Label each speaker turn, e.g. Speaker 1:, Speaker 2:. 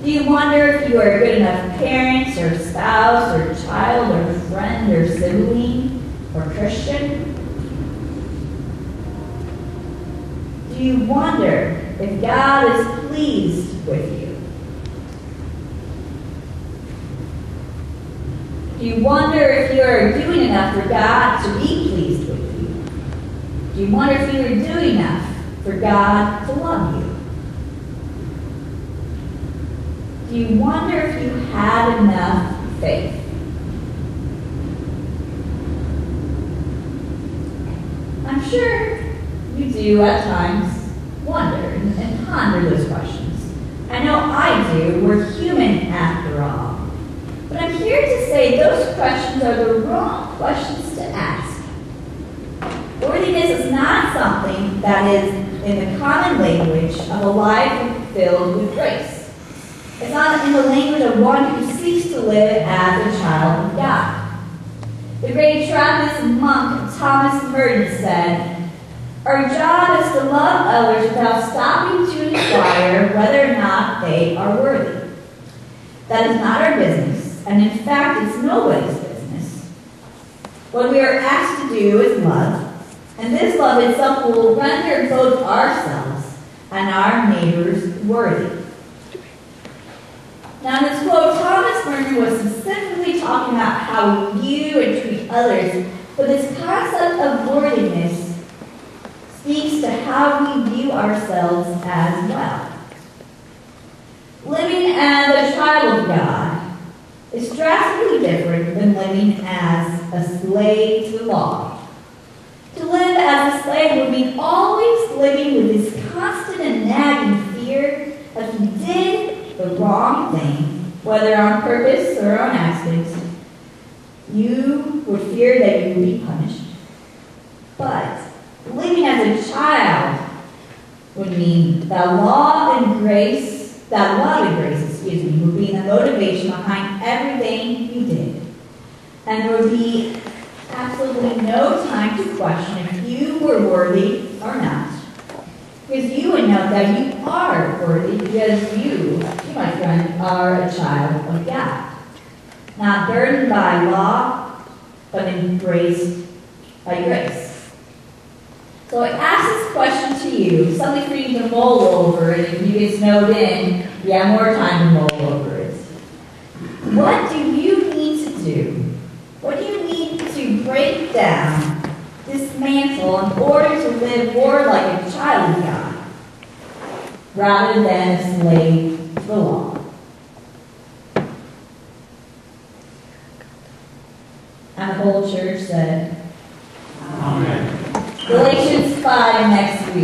Speaker 1: Do you wonder if you are a good enough parent or spouse or child or friend or sibling or Christian? Do you wonder if God is pleased with you? Do you wonder if you are doing enough for God to be pleased with you? Do you wonder if you are doing enough for God to love you? Do you wonder if you had enough faith? I'm sure you do at times wonder and ponder those questions. I know I do. We're human after all. But I'm here to say those questions are the wrong questions to ask. Worthiness is not something that is in the common language of a life filled with grace. It's not in the language of one who seeks to live as a child of God. The great Trappist monk Thomas Merton said, "Our job is to love others without stopping to inquire whether or not they are worthy. That is not our business, and in fact, it's nobody's business. What we are asked to do is love, and this love itself will render both ourselves and our neighbors worthy." Now, in this quote, Thomas Merton was specifically talking about how we view and treat others, but this concept of worthiness speaks to how we view ourselves as well. Living as a child of God is drastically different than living as a slave to the law. To live as a slave would mean always living with this constant and nagging fear that if you did the wrong thing, whether on purpose or on accident, you would fear that you would be punished. But living as a child would mean that love and grace, would be the motivation behind everything you did. And there would be absolutely no time to question if you were worthy or not. Because you would know that you are worthy because you, my friend, are a child of God. Not burdened by law, but embraced by grace. So I ask this question to you, something for you to mull over, and if you get snowed in, you have more time to mull over it. What do you need to do? What do you need to break down, dismantle, in order to live more like a child of God, rather than a slave to the law? And the whole church said, Amen. Galatians 5 next week.